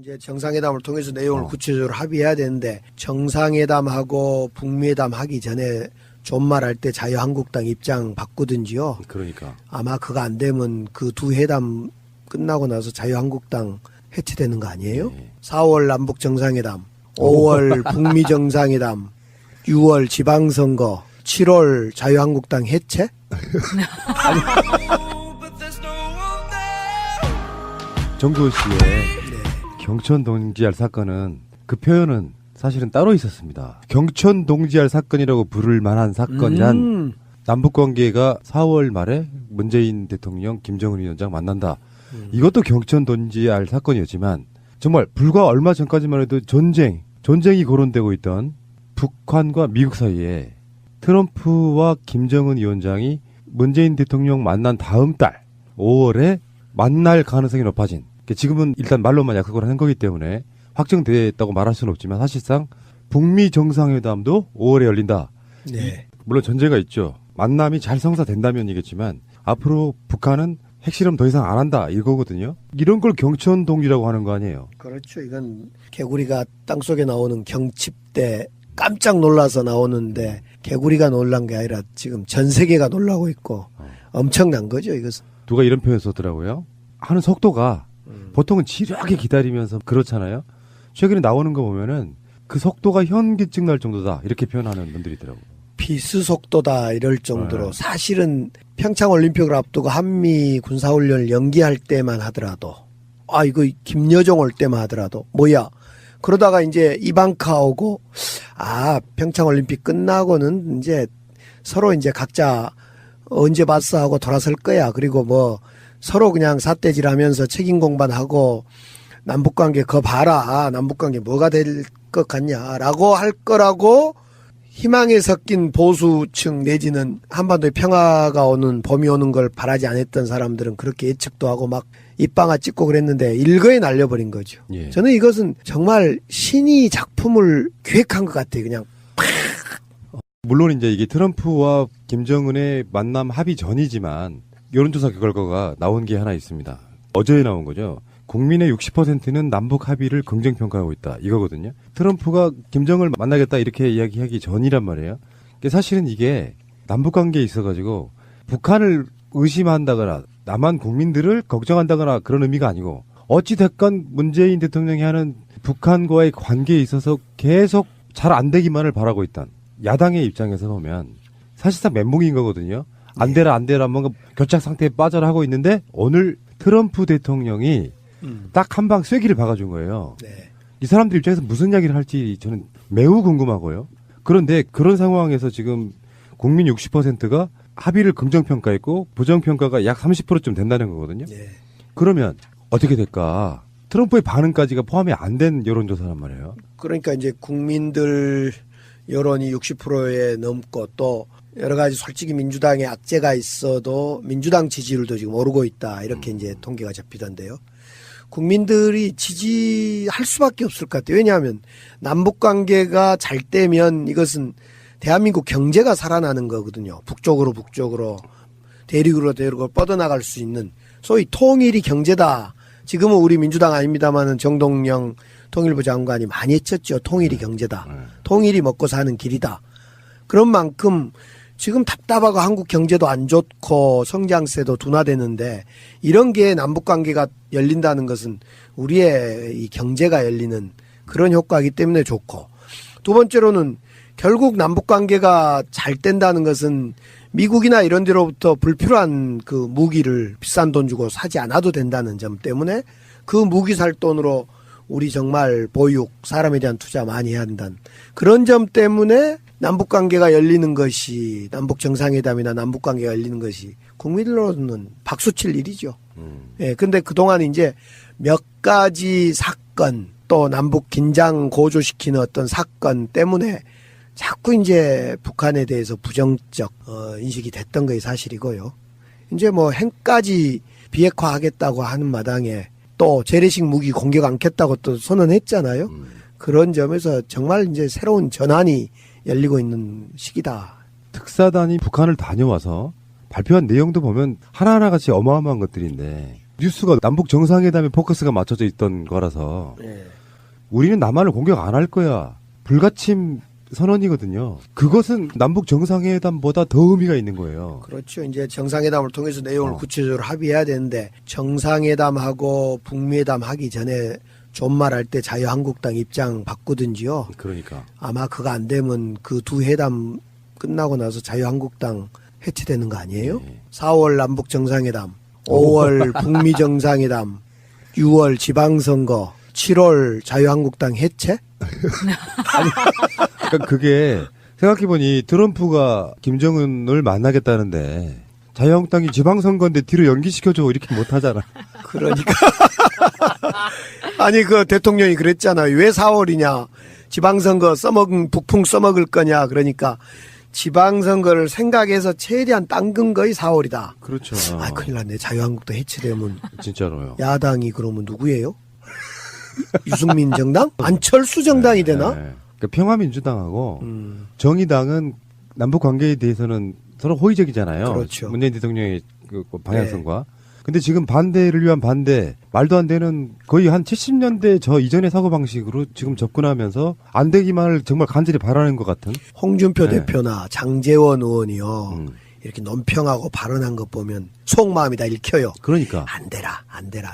이제 정상회담을 통해서 내용을 구체적으로 합의해야 되는데 정상회담하고 북미회담 하기 전에 존말할 때 자유한국당 입장 바꾸든지요. 그러니까 아마 그거 안 되면 그 두 회담 끝나고 나서 자유한국당 해체되는 거 아니에요? 네. 4월 남북 정상회담, 5월 북미 정상회담, 6월 지방선거, 7월 자유한국당 해체? 정두원 씨의 경천 동지알 사건은 그 표현은 사실은 따로 있었습니다. 경천 동지알 사건이라고 부를 만한 사건이란 남북관계가 4월 말에 문재인 대통령, 김정은 위원장 만난다. 이것도 경천 동지알 사건이었지만 정말 불과 얼마 전까지만 해도 전쟁이 거론되고 있던 북한과 미국 사이에 트럼프와 김정은 위원장이 문재인 대통령 만난 다음 달 5월에 만날 가능성이 높아진, 지금은 일단 말로만 약속을 하는 거기 때문에 확정됐다고 말할 수는 없지만 사실상 북미 정상회담도 5월에 열린다. 네. 물론 전제가 있죠. 만남이 잘 성사된다면이겠지만 앞으로 북한은 핵실험 더 이상 안 한다 이거거든요. 이런 걸 경천동지라고 하는 거 아니에요. 그렇죠. 이건 개구리가 땅속에 나오는 경칩 때 깜짝 놀라서 나오는데 개구리가 놀란 게 아니라 지금 전 세계가 놀라고 있고 엄청난 거죠. 이것은. 누가 이런 표현 썼더라고요. 하는 속도가 보통은 지루하게 기다리면서 그렇잖아요. 최근에 나오는 거 보면은 그 속도가 현기증 날 정도다 이렇게 표현하는 분들이 있더라고요. 비스 속도다 이럴 정도로 사실은 평창 올림픽을 앞두고 한미 군사훈련을 연기할 때만 하더라도 이거 김여정 올 때만 하더라도 뭐야 그러다가 이제 이방카 오고 평창 올림픽 끝나고는 이제 서로 이제 각자 언제 봤어 하고 돌아설 거야. 그리고 뭐 서로 그냥 삿대질하면서 책임 공반하고 남북관계 거 봐라. 남북관계 뭐가 될 것 같냐라고 할 거라고 희망에 섞인 보수층 내지는 한반도에 평화가 오는 봄이 오는 걸 바라지 않았던 사람들은 그렇게 예측도 하고 막 입방아 찍고 그랬는데 일거에 날려버린 거죠. 예. 저는 이것은 정말 신이 작품을 기획한 것 같아요. 그냥 물론 이제 이게 트럼프와 김정은의 만남 합의 전이지만 여론조사 결과가 나온 게 하나 있습니다. 어제 나온 거죠. 국민의 60%는 남북 합의를 긍정평가하고 있다. 이거거든요. 트럼프가 김정을 만나겠다 이렇게 이야기하기 전이란 말이에요. 사실은 이게 남북관계에 있어가지고 북한을 의심한다거나 남한 국민들을 걱정한다거나 그런 의미가 아니고 어찌됐건 문재인 대통령이 하는 북한과의 관계에 있어서 계속 잘 안 되기만을 바라고 있던 야당의 입장에서 보면 사실상 멘붕인 거거든요. 안 되라 뭔가 교착 상태에 빠져라 하고 있는데 오늘 트럼프 대통령이 딱 한 방 쐐기를 박아준 거예요. 네. 이 사람들 입장에서 무슨 이야기를 할지 저는 매우 궁금하고요. 그런데 그런 상황에서 지금 국민 60%가 합의를 긍정평가했고 부정평가가 약 30%쯤 된다는 거거든요. 네. 그러면 어떻게 될까? 트럼프의 반응까지가 포함이 안 된 여론조사란 말이에요. 그러니까 이제 국민들 여론이 60%에 넘고 또 여러 가지 솔직히 민주당에 악재가 있어도 민주당 지지율도 지금 오르고 있다. 이렇게 이제 통계가 잡히던데요. 국민들이 지지할 수밖에 없을 것 같아요. 왜냐하면 남북 관계가 잘 되면 이것은 대한민국 경제가 살아나는 거거든요. 북쪽으로 대륙으로 뻗어나갈 수 있는 소위 통일이 경제다. 지금은 우리 민주당 아닙니다만은 정동영 통일부 장관이 많이 했었죠. 통일이 경제다. 통일이 먹고 사는 길이다. 그런 만큼 지금 답답하고 한국 경제도 안 좋고 성장세도 둔화되는데 이런 게 남북관계가 열린다는 것은 우리의 이 경제가 열리는 그런 효과이기 때문에 좋고, 두 번째로는 결국 남북관계가 잘 된다는 것은 미국이나 이런 데로부터 불필요한 그 무기를 비싼 돈 주고 사지 않아도 된다는 점 때문에 그 무기 살 돈으로 우리 정말 보육, 사람에 대한 투자 많이 해야 한다는 그런 점 때문에 남북관계가 열리는 것이, 남북 정상회담이나 남북관계가 열리는 것이 국민들로는 박수칠 일이죠. 예, 근데 그동안 이제 몇 가지 사건, 또 남북 긴장 고조시키는 어떤 사건 때문에 자꾸 이제 북한에 대해서 부정적 인식이 됐던 것이 사실이고요. 이제 뭐 핵까지 비핵화하겠다고 하는 마당에 또 재래식 무기 공격 않겠다고 또 선언했잖아요. 그런 점에서 정말 이제 새로운 전환이 열리고 있는 시기다. 특사단이 북한을 다녀와서 발표한 내용도 보면 하나하나 같이 어마어마한 것들인데 뉴스가 남북 정상회담에 포커스가 맞춰져 있던 거라서 예. 우리는 남한을 공격 안 할 거야. 불가침 선언이거든요. 그것은 남북 정상회담보다 더 의미가 있는 거예요. 그렇죠. 이제 정상회담을 통해서 내용을 어. 구체적으로 합의해야 되는데 정상회담하고 북미회담 하기 전에 존말할 때 자유한국당 입장 바꾸든지요. 그러니까. 아마 그거 안 되면 그 두 회담 끝나고 나서 자유한국당 해체되는 거 아니에요? 네. 4월 남북 정상회담, 5월 북미 정상회담, 6월 지방선거, 7월 자유한국당 해체? 그러니까 그게 생각해보니 트럼프가 김정은을 만나겠다는데 자유한국당이 지방선거인데 뒤로 연기시켜줘 이렇게 못하잖아. 그러니까. 아니, 그 대통령이 그랬잖아요. 왜 4월이냐. 지방선거 북풍 써먹을 거냐. 그러니까 지방선거를 생각해서 최대한 당근 거의 4월이다. 그렇죠. 아, 큰일 났네. 자유한국당 해체되면 진짜로요. 야당이 그러면 누구예요? 유승민 정당? 안철수 정당이 되나? 네. 그러니까 평화민주당하고 정의당은 남북 관계에 대해서는 서로 호의적이잖아요. 그렇죠. 문재인 대통령의 그 방향성과. 근데 지금 반대를 위한 반대, 말도 안 되는 거의 한 70년대 저 이전의 사고방식으로 지금 접근하면서 안 되기만을 정말 간절히 바라는 것 같은. 홍준표 네. 대표나 장제원 의원이요. 이렇게 논평하고 발언한 것 보면 속마음이 다 읽혀요. 그러니까. 안 되라.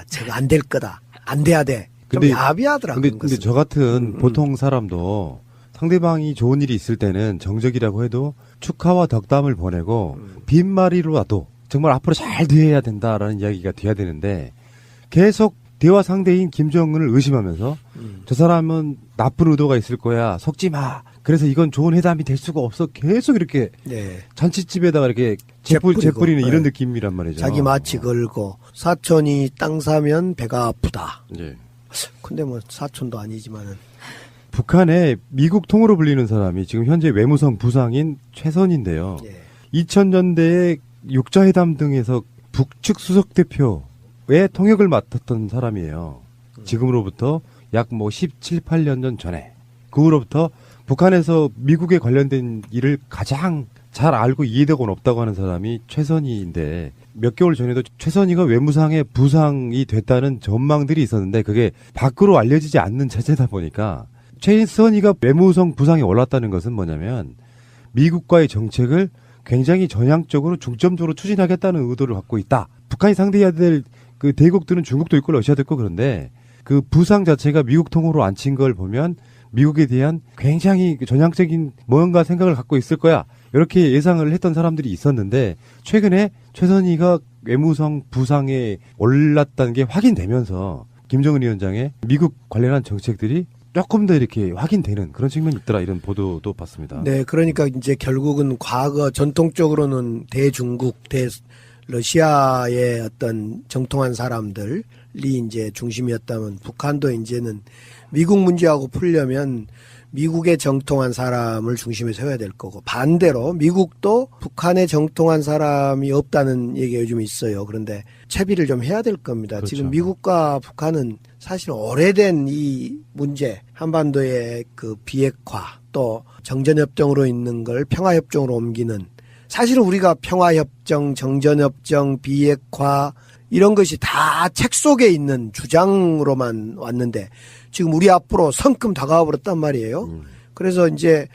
저거 안 될 거다. 안 돼야 돼. 좀 근데- 야비하더라. 근데 저 같은 보통 사람도 상대방이 좋은 일이 있을 때는 정적이라고 해도 축하와 덕담을 보내고 빈말이로라도 정말 앞으로 잘 돼야 된다라는 이야기가 돼야 되는데 계속 대화 상대인 김정은을 의심하면서 저 사람은 나쁜 의도가 있을 거야. 속지 마. 그래서 이건 좋은 회담이 될 수가 없어. 계속 이렇게 네. 잔치집에다가 이렇게 재뿌리고. 재뿌리는 이런 네. 느낌이란 말이죠. 자기 마치 걸고 사촌이 땅 사면 배가 아프다. 예. 근데 뭐 사촌도 아니지만은 북한의 미국 통으로 불리는 사람이 지금 현재 외무성 부상인 최선인데요. 예. 2000년대에 육자회담 등에서 북측 수석 대표의 통역을 맡았던 사람이에요. 지금으로부터 약 17, 8년 전에. 그 후로부터 북한에서 미국에 관련된 일을 가장 잘 알고 이해되고는 없다고 하는 사람이 최선희인데 몇 개월 전에도 최선희가 외무상의 부상이 됐다는 전망들이 있었는데 그게 밖으로 알려지지 않는 체제다 보니까 최선희가 외무성 부상에 올랐다는 것은 뭐냐면 미국과의 정책을 굉장히 전향적으로 중점적으로 추진하겠다는 의도를 갖고 있다. 북한이 상대해야 될 그 대국들은 중국도 있고 러시아도 있고 그런데 그 부상 자체가 미국 통으로 앉힌 걸 보면 미국에 대한 굉장히 전향적인 뭔가 생각을 갖고 있을 거야. 이렇게 예상을 했던 사람들이 있었는데 최근에 최선희가 외무성 부상에 올랐다는 게 확인되면서 김정은 위원장의 미국 관련한 정책들이 조금 더 이렇게 확인되는 그런 측면이 있더라 이런 보도도 봤습니다. 네, 그러니까 이제 결국은 과거 전통적으로는 대중국, 대러시아의 어떤 정통한 사람들이 이제 중심이었다면 북한도 이제는 미국 문제하고 풀려면 미국의 정통한 사람을 중심에 세워야 될 거고 반대로 미국도 북한의 정통한 사람이 없다는 얘기가 요즘 있어요. 그런데 채비를 좀 해야 될 겁니다. 그렇죠. 지금 미국과 북한은 사실 오래된 이 문제 한반도의 그 비핵화 또 정전협정으로 있는 걸 평화협정으로 옮기는 사실은 우리가 평화협정, 정전협정, 비핵화 이런 것이 다 책 속에 있는 주장으로만 왔는데 지금 우리 앞으로 성큼 다가와 버렸단 말이에요. 그래서 이제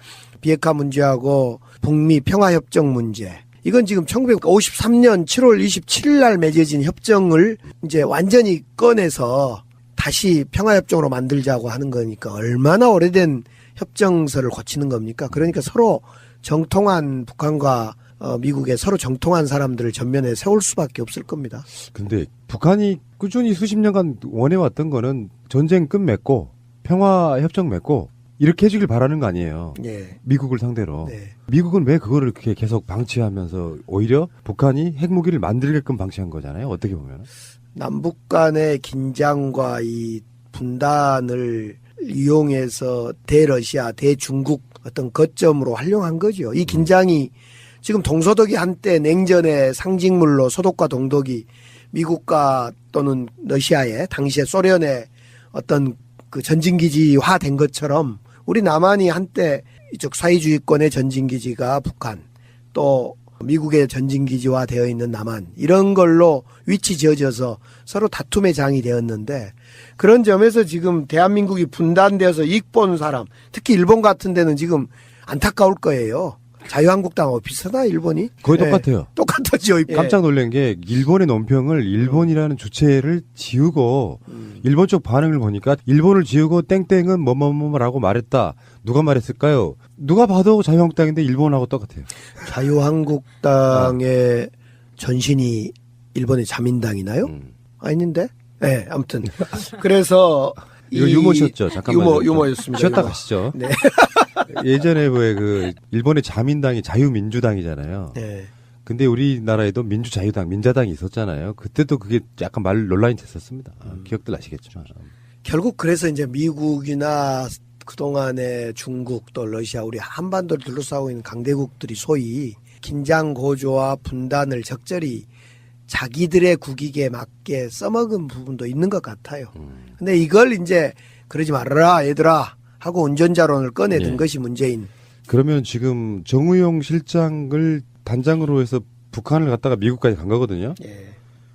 비핵화 문제하고 북미 평화협정 문제 이건 지금 1953년 7월 27일 날 맺어진 협정을 이제 완전히 꺼내서 다시 평화협정으로 만들자고 하는 거니까 얼마나 오래된 협정서를 고치는 겁니까? 그러니까 서로 정통한 북한과 미국의 서로 정통한 사람들을 전면에 세울 수밖에 없을 겁니다. 근데 북한이 꾸준히 수십 년간 원해왔던 거는 전쟁 끝맺고 평화협정 맺고 이렇게 해주길 바라는 거 아니에요. 예. 미국을 상대로. 네. 미국은 왜 그거를 이렇게 계속 방치하면서 오히려 북한이 핵무기를 만들게끔 방치한 거잖아요. 어떻게 보면. 남북 간의 긴장과 이 분단을 이용해서 대러시아, 대중국 어떤 거점으로 활용한 거죠. 이 긴장이 지금 동서독이 한때 냉전의 상징물로 소독과 동독이 미국과 또는 러시아의 당시에 소련의 어떤 그 전진기지화 된 것처럼 우리 남한이 한때 이쪽 사회주의권의 전진기지가 북한 또 미국의 전진기지화 되어 있는 남한 이런 걸로 위치 지어져서 서로 다툼의 장이 되었는데 그런 점에서 지금 대한민국이 분단되어서 이익 보는 사람 특히 일본 같은 데는 지금 안타까울 거예요. 자유한국당하고 비슷하다 일본이? 거의 예, 똑같아요. 똑같았죠. 예. 깜짝 놀란 게 일본의 논평을 일본이라는 주체를 지우고 일본 쪽 반응을 보니까 일본을 지우고 땡땡은 뭐뭐뭐라고 말했다. 누가 말했을까요? 누가 봐도 자유한국당인데 일본하고 똑같아요. 자유한국당의 전신이 일본의 자민당이나요? 아닌데? 네, 아무튼 그래서 이거 유머셨죠? 잠깐만요. 유머였습니다. 쉬었다 유머. 가시죠. 네. 예전에 왜 그 일본의 자민당이 자유민주당이잖아요. 네. 근데 우리나라에도 민주자유당, 민자당이 있었잖아요. 그때도 그게 약간 말 논란이 됐었습니다. 기억들 나시겠지만. 결국 그래서 이제 미국이나 그동안에 중국 또 러시아 우리 한반도를 둘러싸고 있는 강대국들이 소위 긴장 고조와 분단을 적절히 자기들의 국익에 맞게 써먹은 부분도 있는 것 같아요. 근데 이걸 이제 그러지 말아라 얘들아 하고 운전자론을 꺼내든 예. 것이 문제인. 그러면 지금 정의용 실장을 단장으로 해서 북한을 갔다가 미국까지 간 거거든요. 예.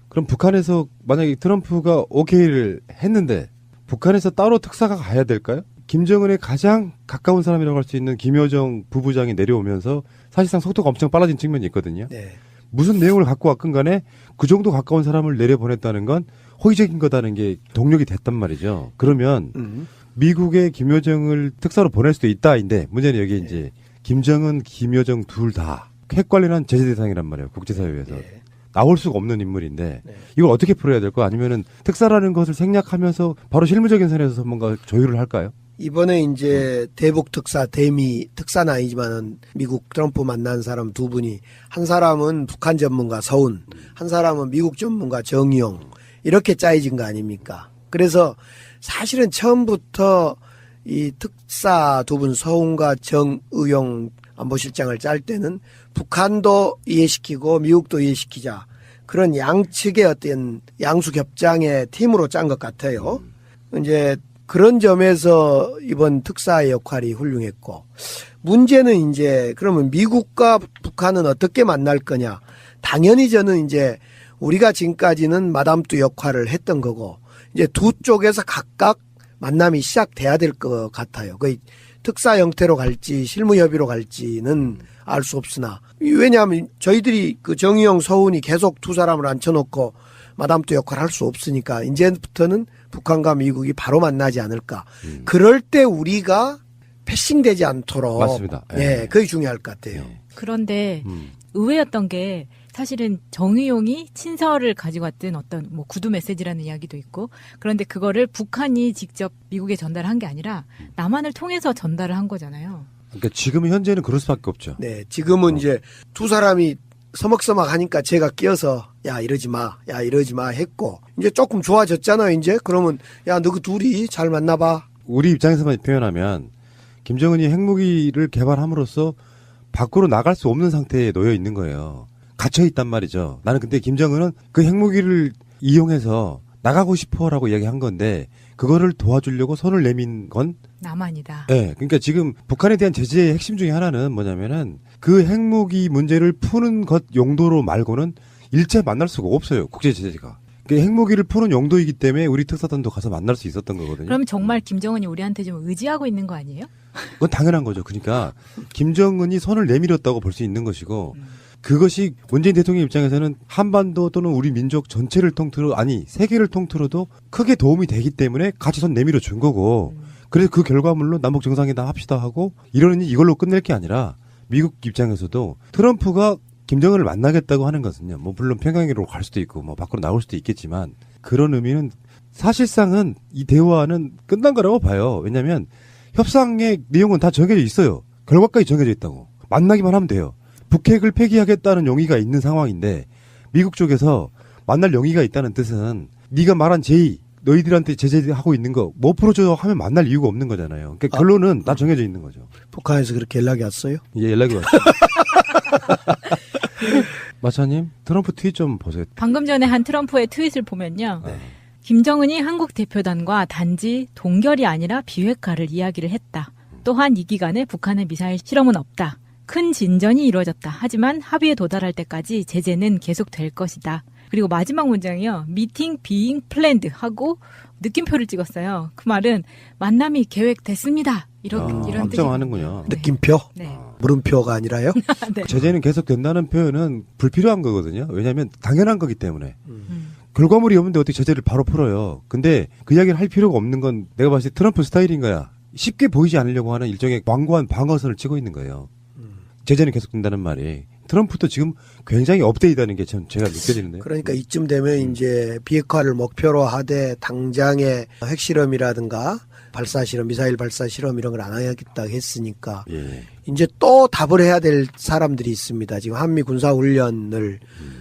그럼 북한에서 만약에 트럼프가 오케이를 했는데 북한에서 따로 특사가 가야 될까요? 김정은의 가장 가까운 사람이라고 할 수 있는 김여정 부부장이 내려오면서 사실상 속도가 엄청 빨라진 측면이 있거든요. 네. 무슨 내용을 갖고 왔건 간에 그 정도 가까운 사람을 내려보냈다는 건 호의적인 거다는 게 동력이 됐단 말이죠. 그러면 미국의 김여정을 특사로 보낼 수도 있다인데 문제는 여기 이제 김정은, 김여정 둘 다 핵 관련한 제재 대상이란 말이에요. 국제사회에서. 네. 나올 수가 없는 인물인데 네. 이걸 어떻게 풀어야 될까? 아니면은 특사라는 것을 생략하면서 바로 실무적인 선에서 뭔가 조율을 할까요? 이번에 이제 대북 특사, 대미 특사는 아니지만은 미국 트럼프 만난 사람 두 분이 한 사람은 북한 전문가 서훈, 한 사람은 미국 전문가 정의용 이렇게 짜여진 거 아닙니까? 그래서 사실은 처음부터 이 특사 두 분 서훈과 정의용 안보실장을 짤 때는 북한도 이해시키고 미국도 이해시키자 그런 양측의 어떤 양수겹장의 팀으로 짠 것 같아요. 이제 그런 점에서 이번 특사의 역할이 훌륭했고 문제는 이제 그러면 미국과 북한은 어떻게 만날 거냐. 당연히 저는 이제 우리가 지금까지는 마담뚜 역할을 했던 거고 이제 두 쪽에서 각각 만남이 시작돼야 될 것 같아요. 그 특사 형태로 갈지 실무 협의로 갈지는 알 수 없으나 왜냐하면 저희들이 그 정의용 서훈이 계속 두 사람을 앉혀놓고 마담뚜 역할을 할 수 없으니까 이제부터는 북한과 미국이 바로 만나지 않을까. 그럴 때 우리가 패싱되지 않도록. 맞습니다. 예, 그게 중요할 것 같아요. 그런데 의외였던 게 사실은 정의용이 친서를 가지고 왔던 어떤 뭐 구두 메시지라는 이야기도 있고 그런데 그거를 북한이 직접 미국에 전달한 게 아니라 남한을 통해서 전달을 한 거잖아요. 그러니까 지금 현재는 그럴 수밖에 없죠. 네, 지금은 이제 두 사람이 서먹서먹 하니까 제가 끼어서 야 이러지 마 했고 이제 조금 좋아졌잖아요. 이제 그러면 야 너 그 둘이 잘 만나봐. 우리 입장에서만 표현하면 김정은이 핵무기를 개발함으로써 밖으로 나갈 수 없는 상태에 놓여 있는 거예요. 갇혀 있단 말이죠. 나는 근데 김정은은 그 핵무기를 이용해서 나가고 싶어라고 이야기한 건데 그거를 도와주려고 손을 내민 건 남한이다. 네, 그러니까 지금 북한에 대한 제재의 핵심 중에 하나는 뭐냐면은 그 핵무기 문제를 푸는 것 용도로 말고는 일체 만날 수가 없어요. 국제 제재가. 그 핵무기를 푸는 용도이기 때문에 우리 특사단도 가서 만날 수 있었던 거거든요. 그럼 정말 김정은이 우리한테 좀 의지하고 있는 거 아니에요? 그건 당연한 거죠. 그러니까 김정은이 손을 내밀었다고 볼 수 있는 것이고 그것이 문재인 대통령 입장에서는 한반도 또는 우리 민족 전체를 통틀어 아니 세계를 통틀어도 크게 도움이 되기 때문에 같이 손 내밀어 준 거고 그래서 그 결과물로 남북 정상회담 합시다 하고 이러니 이걸로 끝낼 게 아니라 미국 입장에서도 트럼프가 김정은을 만나겠다고 하는 것은요. 뭐 물론 평양으로 갈 수도 있고 뭐 밖으로 나올 수도 있겠지만 그런 의미는 사실상은 이 대화는 끝난 거라고 봐요. 왜냐하면 협상의 내용은 다 정해져 있어요. 결과까지 정해져 있다고. 만나기만 하면 돼요. 북핵을 폐기하겠다는 용의가 있는 상황인데 미국 쪽에서 만날 용의가 있다는 뜻은 네가 말한 제의 너희들한테 제재하고 있는 거 뭐 풀어줘 하면 만날 이유가 없는 거잖아요. 그러니까 결론은 다 정해져 있는 거죠. 북한에서 그렇게 연락이 왔어요? 예, 연락이 왔죠. 마차님 트럼프 트윗 좀 보세요. 방금 전에 한 트럼프의 트윗을 보면요. 김정은이 한국 대표단과 단지 동결이 아니라 비핵화를 이야기를 했다. 또한 이 기간에 북한의 미사일 실험은 없다. 큰 진전이 이루어졌다. 하지만 합의에 도달할 때까지 제재는 계속될 것이다. 그리고 마지막 문장이요. meeting being planned 하고 느낌표를 찍었어요. 그 말은 만남이 계획됐습니다. 이런 뜻이. 확정하는군요. 느낌표? 네. 물음표가 아니라요? 네. 제재는 계속 된다는 표현은 불필요한 거거든요. 왜냐하면 당연한 거기 때문에. 음. 결과물이 없는데 어떻게 제재를 바로 풀어요. 근데 그 이야기를 할 필요가 없는 건 내가 봤을 때 트럼프 스타일인 거야. 쉽게 보이지 않으려고 하는 일종의 완고한 방어선을 치고 있는 거예요. 제재는 계속 된다는 말이. 트럼프도 지금 굉장히 업데이트하는 게 제가 느껴지는데요. 그러니까 이쯤 되면 이제 비핵화를 목표로 하되 당장의 핵실험이라든가 발사실험, 미사일 발사실험 이런 걸 안 하겠다 했으니까 예. 이제 또 답을 해야 될 사람들이 있습니다. 지금 한미 군사훈련을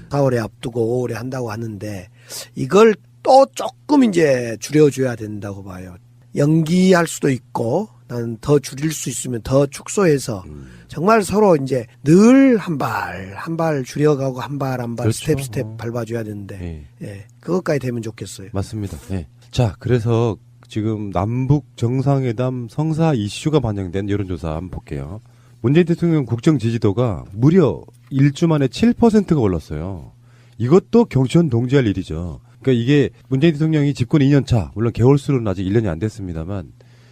4월에 앞두고 5월에 한다고 하는데 이걸 또 조금 이제 줄여줘야 된다고 봐요. 연기할 수도 있고 나는 더 줄일 수 있으면 더 축소해서 정말 서로 이제 늘 한 발 줄여가고 한 발 그렇죠. 스텝 밟아줘야 되는데 예. 예, 그것까지 되면 좋겠어요. 맞습니다. 예. 자, 그래서 지금 남북 정상회담 성사 이슈가 반영된 여론조사 한번 볼게요. 문재인 대통령 국정 지지도가 무려 1주 만에 7%가 올랐어요. 이것도 경천 동지할 일이죠. 그러니까 이게 문재인 대통령이 집권 2년 차, 물론 개월수로는 아직 1년이 안 됐습니다만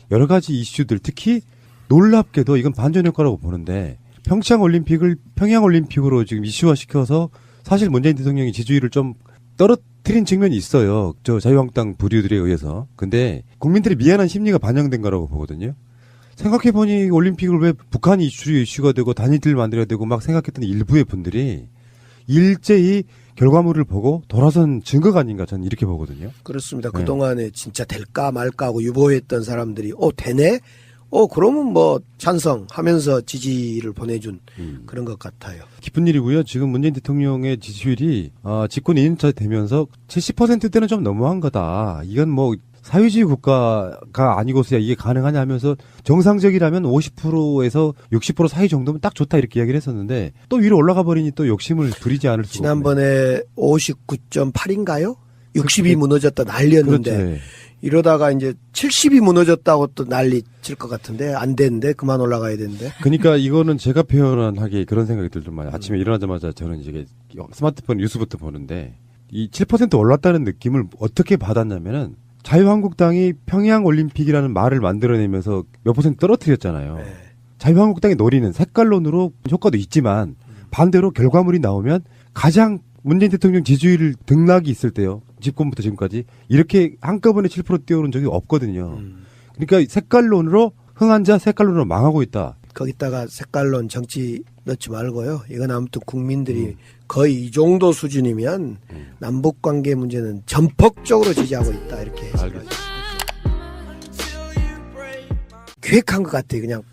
여러 가지 이슈들, 특히 놀랍게도 이건 반전 효과라고 보는데 평창 올림픽으로 지금 이슈화시켜서 사실 문재인 대통령이 지지율을 좀 떨어뜨린 측면이 있어요. 저 자유한국당 부류들에 의해서. 근데 국민들의 미안한 심리가 반영된 거라고 보거든요. 생각해보니 올림픽을 왜 북한이 이슈가 되고 단일들을 만들어야 되고 막 생각했던 일부의 분들이 일제히 결과물을 보고 돌아선 증거가 아닌가 저는 이렇게 보거든요. 그렇습니다. 네. 그동안에 진짜 될까 말까 하고 유보했던 사람들이 되네? 그러면 뭐 찬성하면서 지지를 보내준 그런 것 같아요. 기쁜 일이고요. 지금 문재인 대통령의 지지율이 집권 2년차 되면서 70%대는 좀 너무한 거다. 이건 뭐 사회주의 국가가 아니고서야 이게 가능하냐 하면서 정상적이라면 50%에서 60% 사이 정도면 딱 좋다 이렇게 이야기를 했었는데 또 위로 올라가 버리니 또 욕심을 부리지 않을 수가 없네요. 지난번에 59.8인가요? 60이 무너졌다 난리였는데 그렇죠. 이러다가 이제 70이 무너졌다고 또 난리 칠 것 같은데 안 되는데 그만 올라가야 되는데. 그러니까 이거는 제가 표현하기에 그런 생각이 들더만 아침에 일어나자마자 저는 이제 스마트폰 뉴스부터 보는데 이 7% 올랐다는 느낌을 어떻게 받았냐면은 자유한국당이 평양올림픽이라는 말을 만들어내면서 몇 퍼센트 떨어뜨렸잖아요. 네. 자유한국당이 노리는 색깔론으로 효과도 있지만 반대로 결과물이 나오면 가장 문재인 대통령 지지율 등락이 있을 때요. 집권부터 지금까지 이렇게 한꺼번에 7% 뛰어오른 적이 없거든요. 그러니까 색깔론으로 흥한 자 색깔론으로 망하고 있다. 거기다가 색깔론 정치 넣지 말고요. 이건 아무튼 국민들이 거의 이 정도 수준이면 남북관계 문제는 전폭적으로 지지하고 있다. 이렇게 알겠습니다. 계획한 것 같아요. 그냥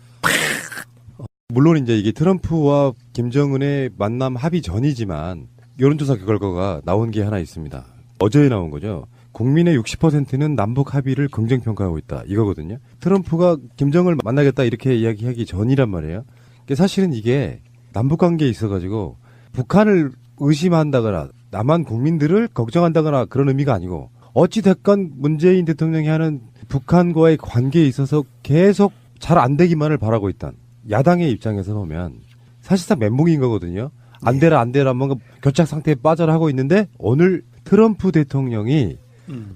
물론 이제 이게 트럼프와 김정은의 만남 합의 전이지만 여론조사 결과가 나온 게 하나 있습니다. 어제 나온 거죠. 국민의 60%는 남북 합의를 긍정평가하고 있다. 이거거든요. 트럼프가 김정을 만나겠다 이렇게 이야기하기 전이란 말이에요. 사실은 이게 남북관계에 있어가지고 북한을 의심한다거나 남한 국민들을 걱정한다거나 그런 의미가 아니고 어찌됐건 문재인 대통령이 하는 북한과의 관계에 있어서 계속 잘 안 되기만을 바라고 있던 야당의 입장에서 보면 사실상 멘붕인 거거든요. 안 되라 뭔가 교착 상태에 빠져라 하고 있는데 오늘 트럼프 대통령이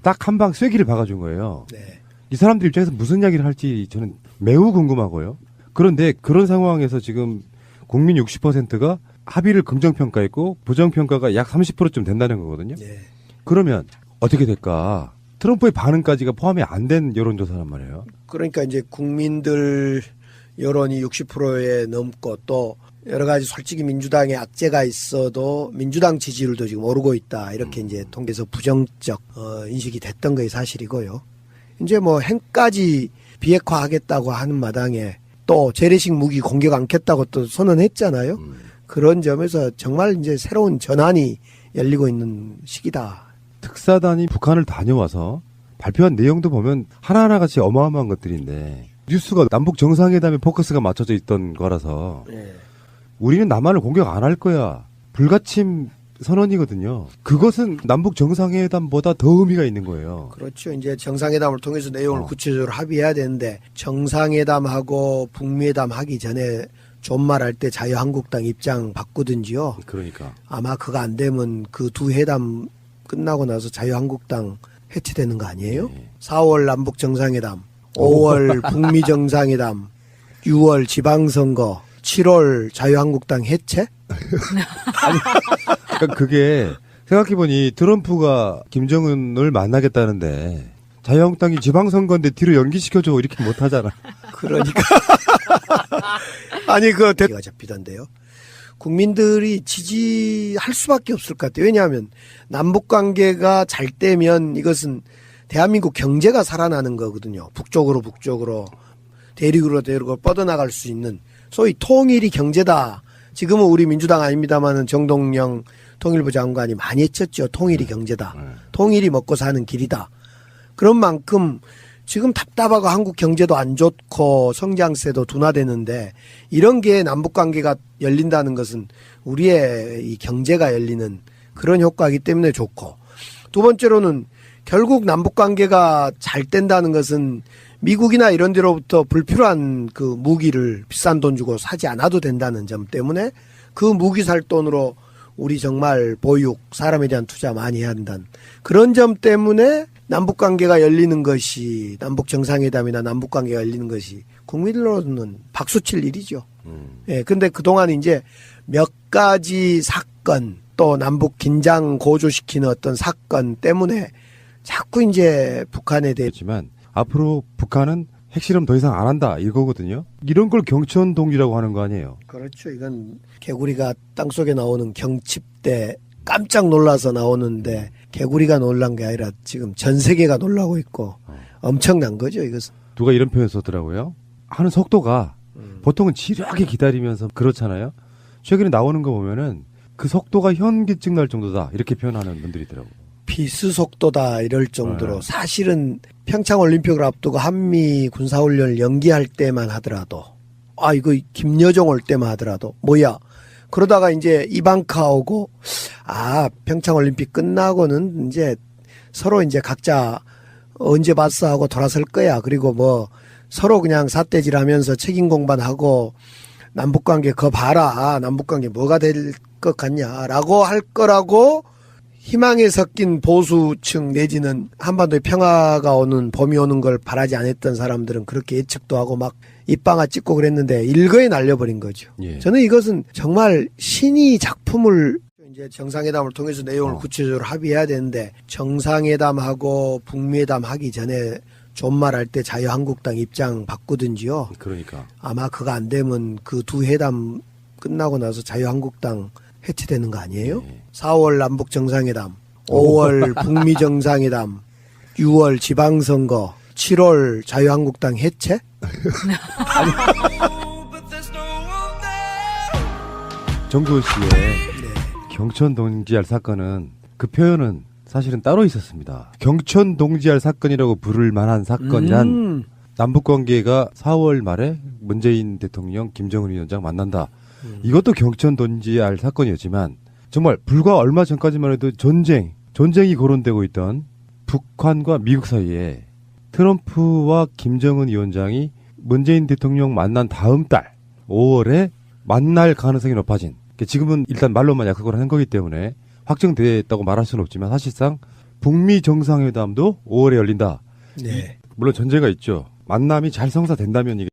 딱 한 방 쐐기를 박아준 거예요. 네. 이 사람들 입장에서 무슨 이야기를 할지 저는 매우 궁금하고요. 그런데 그런 상황에서 지금 국민 60%가 합의를 긍정평가했고 부정평가가 약 30%쯤 된다는 거거든요. 네. 그러면 어떻게 될까? 트럼프의 반응까지가 포함이 안 된 여론조사란 말이에요. 그러니까 이제 국민들 여론이 60%에 넘고 또 여러 가지 솔직히 민주당의 악재가 있어도 민주당 지지율도 지금 오르고 있다. 이렇게 이제 통계에서 부정적 인식이 됐던 게 사실이고요. 이제 뭐 핵까지 비핵화하겠다고 하는 마당에 또 재래식 무기 공격 않겠다고 또 선언했잖아요. 그런 점에서 정말 이제 새로운 전환이 열리고 있는 시기다. 특사단이 북한을 다녀와서 발표한 내용도 보면 하나하나 같이 어마어마한 것들인데 뉴스가 남북 정상회담에 포커스가 맞춰져 있던 거라서 네. 우리는 남한을 공격 안 할 거야. 불가침 선언이거든요. 그것은 남북 정상회담보다 더 의미가 있는 거예요. 그렇죠. 이제 정상회담을 통해서 내용을 구체적으로 합의해야 되는데 정상회담하고 북미회담 하기 전에 존말할 때 자유한국당 입장 바꾸든지요. 그러니까. 아마 그거 안 되면 그 두 회담 끝나고 나서 자유한국당 해체되는 거 아니에요? 네. 4월 남북 정상회담, 5월 북미 정상회담, 6월 지방선거, 7월 자유한국당 해체? 그러니까 그게 생각해보니 트럼프가 김정은을 만나겠다는데 자유한국당이 지방선거인데 뒤로 연기시켜줘 이렇게 못하잖아. 그러니까. 아니, 그 대가 잡히던데요. 국민들이 지지할 수밖에 없을 것 같아요. 왜냐하면 남북 관계가 잘 되면 이것은 대한민국 경제가 살아나는 거거든요. 북쪽으로 대륙으로 뻗어나갈 수 있는 소위 통일이 경제다. 지금은 우리 민주당 아닙니다만은 정동영 통일부 장관이 많이 했었죠. 통일이 경제다. 통일이 먹고 사는 길이다. 그런 만큼 지금 답답하고 한국 경제도 안 좋고 성장세도 둔화되는데 이런 게 남북 관계가 열린다는 것은 우리의 이 경제가 열리는 그런 효과이기 때문에 좋고, 두 번째로는 결국 남북 관계가 잘 된다는 것은 미국이나 이런 데로부터 불필요한 그 무기를 비싼 돈 주고 사지 않아도 된다는 점 때문에 그 무기 살 돈으로 우리 정말 보육, 사람에 대한 투자 많이 해야 한다는 그런 점 때문에 남북 관계가 열리는 것이, 남북 정상회담이나 남북 관계가 열리는 것이 국민으로는 박수칠 일이죠. 예, 근데 그동안 이제 몇 가지 사건, 또 남북 긴장 고조시키는 어떤 사건 때문에 자꾸 이제 북한에 대해 그렇지만 앞으로 북한은 핵실험 더 이상 안 한다 이거거든요. 이런 걸 경천동지라고 하는 거 아니에요. 그렇죠. 이건 개구리가 땅속에 나오는 경칩대 깜짝 놀라서 나오는데 개구리가 놀란 게 아니라 지금 전 세계가 놀라고 있고 엄청난 거죠, 이것은. 누가 이런 표현 썼더라고요. 하는 속도가 보통은 지루하게 기다리면서 그렇잖아요. 최근에 나오는 거 보면은 그 속도가 현기증 날 정도다 이렇게 표현하는 분들이 있더라고요. 비스 속도다 이럴 정도로 네. 사실은 평창 올림픽을 앞두고 한미 군사훈련을 연기할 때만 하더라도, 아 이거 김여정 올 때만 하더라도 뭐야, 그러다가 이제 이방카 오고, 아 평창 올림픽 끝나고는 이제 서로 이제 각자 언제 봤어 하고 돌아설 거야. 그리고 뭐 서로 그냥 삿대질하면서 책임 공반하고 남북관계 거 봐라, 남북관계 뭐가 될 것 같냐라고 할 거라고 희망에 섞인 보수층 내지는 한반도에 평화가 오는, 봄이 오는 걸 바라지 않았던 사람들은 그렇게 예측도 하고 막 입방아 찍고 그랬는데 일거에 날려버린 거죠. 예. 저는 이것은 정말 신이 작품을, 이제 정상회담을 통해서 내용을 구체적으로 합의해야 되는데 정상회담하고 북미회담 하기 전에 존말할 때 자유한국당 입장 바꾸든지요. 그러니까. 아마 그거 안 되면 그 두 회담 끝나고 나서 자유한국당 해체되는 거 아니에요? 4월 남북 정상회담, 5월 북미 정상회담, 6월 지방선거, 7월 자유한국당 해체? 정두원 씨의 경천 동지알 사건은 그 표현은 사실은 따로 있었습니다. 경천 동지알 사건이라고 부를 만한 사건이란 남북관계가 4월 말에 문재인 대통령, 김정은 위원장 만난다. 이것도 경천 동지알 사건이었지만 정말 불과 얼마 전까지만 해도 전쟁이 거론되고 있던 북한과 미국 사이에 트럼프와 김정은 위원장이 문재인 대통령 만난 다음 달 5월에 만날 가능성이 높아진, 지금은 일단 말로만 약속을 한 거기 때문에 확정됐다고 말할 수는 없지만 사실상 북미 정상회담도 5월에 열린다. 네. 물론 전제가 있죠. 만남이 잘 성사된다면 이게